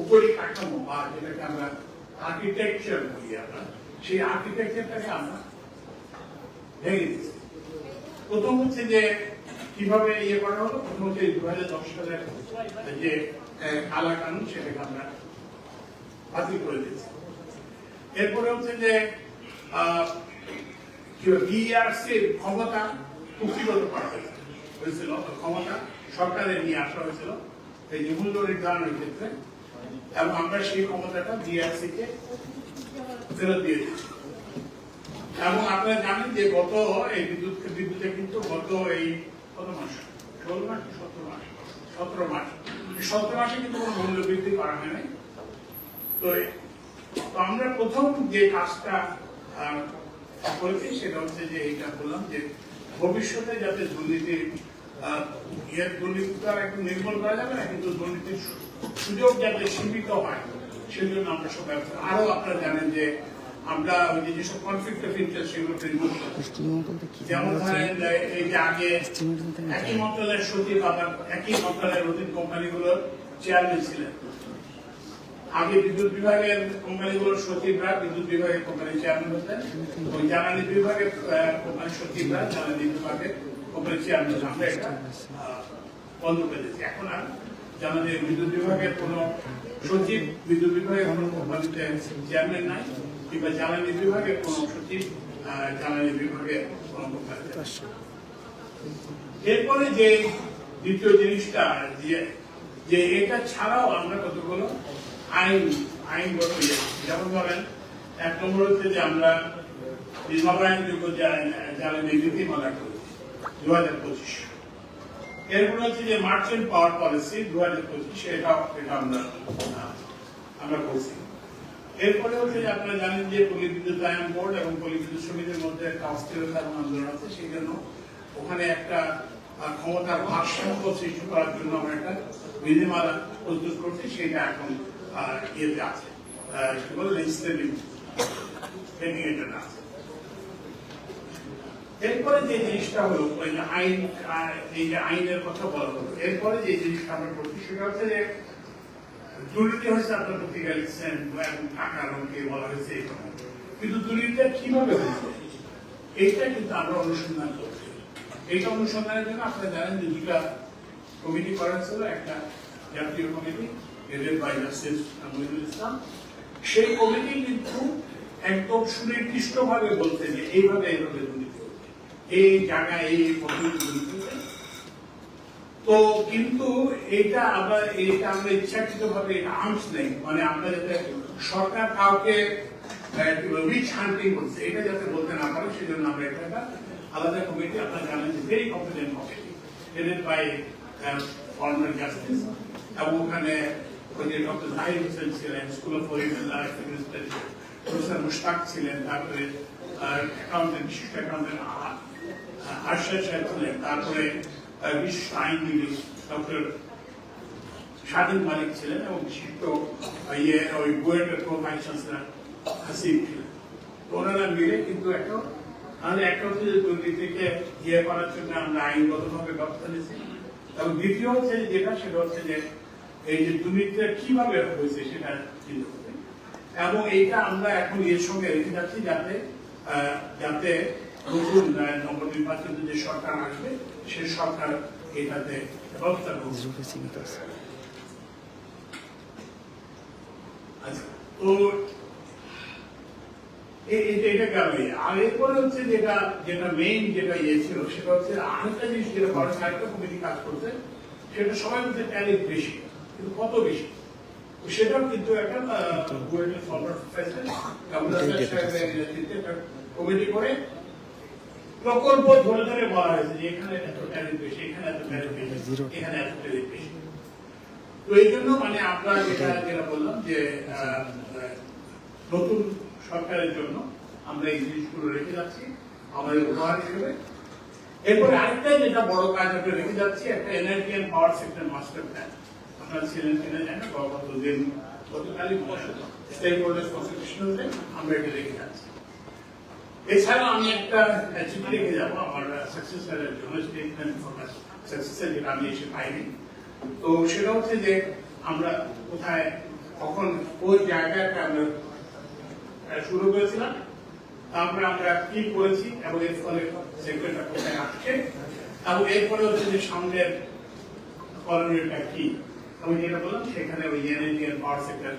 উপরিকাঠামো বা যেটাকে আমরা আর্কিটেকচার বলি, আমরা সেই আর্কিটেকচারটাকে আমরা ভেঙে দিচ্ছি। প্রথম হচ্ছে যে কিভাবে ইয়ে করা হলো, প্রথম হচ্ছে 2010 সালের যে কালা কানুন সেটাকে আমরা বাতিল করে দিচ্ছি। এরপরে হচ্ছে যে বিআরসির ক্ষমতা কুক্ষিগত করা হয়েছিল, ক্ষমতা সরকারের নিয়ে আসা হয়েছিল এই যে মূল্য নির্ধারণের ক্ষেত্রে, এবং আমরা সেই ক্ষমতাটা বিআরসি কে ফেরত দিয়ে দিচ্ছি। এবং আপনারা জানেন যে গত এই বিদ্যুতে কিন্তু গত এই কত মাস, 16 মাস 17 মাসে কিন্তু কোনো মূল্য বৃদ্ধি করা হয় নাই। তো আমরা প্রথম যে কাজটা করেছি সেটা হচ্ছে যে এইটা বললাম যে ভবিষ্যতে যাতে দুর্নীতির দুর্নীতিটা একটু নির্মূল করা যাবে না, কিন্তু দুর্নীতির সুযোগ যাতে সীমিত হয় সেই জন্য আমরা সব ব্যবস্থা। আরো আপনারা জানেন যে আমরা ওই যে যেসব কনফ্লিক্ট অফ ইন্টারেস্ট সেগুলো রিমুভ করছি। যেমন ধরেন এই যে আগে একই মন্ত্রণালয়ের সচিব আবার একই মন্ত্রণালয়ের অধীন কোম্পানিগুলোর চেয়ারম্যান ছিলেন। আগে বিদ্যুৎ বিভাগের কোম্পানিগুলোর সচিবরা বিদ্যুৎ বিভাগের কোম্পানির চেয়ারম্যান হতেন, ওই জ্বালানি বিভাগের কোম্পানির সচিবরা জ্বালানি বিভাগের কোম্পানির চেয়ারম্যান। আমরা এটা বন্ধ করে দিয়েছি। এখন আর জ্বালানি বিদ্যুৎ বিভাগের কোন সচিব বিদ্যুৎ বিভাগের কোন কোম্পানিতে চেয়ারম্যান নাই, কিংবা জ্বালানি বিভাগের কোন সচিব জ্বালানি বিভাগের কোন কোম্পানিতে। এরপরে যে দ্বিতীয় জিনিসটা যে এটা ছাড়াও আমরা কতগুলো আইনগত যেমন ধরেন, এক নম্বর হচ্ছে যে আমরা নবায়নযোগ্য জ্বালানি নীতিমালা করেছি 2025। এরপরে হচ্ছে যে মার্চেন্ট পাওয়ার পলিসি 2025, এটা আমরা করছি। এরপরে হচ্ছে যে আপনারা জানেন যে পল্লী বিদ্যুতায়ন বোর্ড এবং পল্লী বিদ্যুৎ সমিতির মধ্যে একটা অস্থিরতা এবং আন্দোলন আছে, সেই জন্য ওখানে একটা ক্ষমতার ভারসাম্য সৃষ্টি করার জন্য আমরা একটা বিধিমালা প্রস্তুত করছি, সেটা এখন ইয়েতে আছে, এরপরে যে জিনিসটা হলো আইন, এই যে আইনের কথা বলা হলো, এরপরে যে জিনিসটা আমরা করছি সেটা হচ্ছে যে দুর্নীতি হয়েছে, আপনার পত্রিকা লিখছেন এবং টাকার অঙ্কে বলা হয়েছে, কিন্তু দুর্নীতিটা কিভাবে হয়েছে এইটা কিন্তু আমরা অনুসন্ধান করছি। এইটা অনুসন্ধানের জন্য আপনারা জানেন যে দুটা কমিটি করা হয়েছিল, একটা জাতীয় committee headed by justice Mohidul Islam. সেই কমিটি কিন্তু একদম সুনির্দিষ্ট ভাবে বলতে যে এইভাবে দুর্নীতি হচ্ছে, এই জায়গায় এই পদ্ধতি দুর্নীতি হচ্ছে। তো কিন্তু এটা আমরা ইচ্ছাকৃত ভাবে আর্মস নেই, মানে আমরা যাতে সরকার কাউকে উইচ হান্টিং করছে এটা যাতে বলতে না পারে, সেজন্য আমরা একটা আলাদা কমিটি, আপনারা জানেন যে very competent committee headed by former justice, এবং ওখানে ওই যে ডক্টর জাহির হোসেন ছিলেন, school of foreign life administration, professor Mushtaq ছিলেন, তারপরে অ্যাকাউন্টেন্ট বিশিষ্ট অ্যাকাউন্টেন্ট আরশাদ সাহেব ছিলেন, তারপরে বিশিষ্ট আইনজীবী ডক্টর স্বাধীন মালিক ছিলেন, এবং বিশিষ্ট ওই বুয়েটের প্রো ভাইস চ্যান্সেলর হাসিব ছিলেন। ওনারা মিলে কিন্তু একটা হচ্ছে যে দুর্নীতিকে ইয়ে করার জন্য আমরা আইনগতভাবে ব্যবস্থা নিয়েছি, এবং দ্বিতীয় হচ্ছে যেটা সেটা হচ্ছে যে এই যে দুর্নীতিটা কিভাবে হয়েছে সেটা চিন্তা করতে, এবং এইটা আমরা এখন এর সঙ্গে রেখে যাচ্ছি যাতে নতুন নবনির্বাচিত যে সরকার আসবে সে সরকার এটাতে ব্যবস্থা করবে। আচ্ছা, তো এটা গেল। আর এরপরে হচ্ছে যেটা মেইন যেটা ইয়ে ছিল সেটা হচ্ছে আরেকটা জিনিস যেটা আরেকটা কমিটি কাজ করছে, সেটা সবাই বলছে ট্যারিফ বেশি, কিন্তু কত বেশি সেটাও কিন্তু একটা কমিটি করে প্রকল্প ধরে ধরে বলা হয়েছে যে এখানে এত ট্যারিফ বেশি, এখানে এত ট্যারিফ বেশি, এখানে এত ট্যারিফ বেশি। তো এই জন্য মানে আমরা যেটা বললাম যে নতুন সরকারের জন্য আমরা এই জিনিসগুলো রেখে যাচ্ছি আমাদের উপহার হিসেবে। এরপরে আরেকটা যেটা বড় কাজ আমরা রেখে যাচ্ছি, একটা energy and power sector master plan. আপনারা ছিলেন কিনা জানেন, গতকালই স্টেক হোল্ডার্স কনসালটেশনে আমরা এটা রেখে যাচ্ছি। এছাড়াও আমি একটা চিঠি রেখে যাবো আমার সাকসেসরের জন্য, স্টেটমেন্ট ফর সাকসেসর, যেটা আমি এসে পাইনি। তো সেটা হচ্ছে যে আমরা কোথায় তখন ওই জায়গাটা আমরা শুরু করেছিলাম, তারপরে আমরা কি করেছি এবং এর ফলে সেক্টরটা কোথায় আসছে এবং এরপরে হচ্ছে যে সামনের করণীয়টা কি আমি যেটা বললাম সেখানে ওই এনার্জি এন্ড পাওয়ার সেক্টর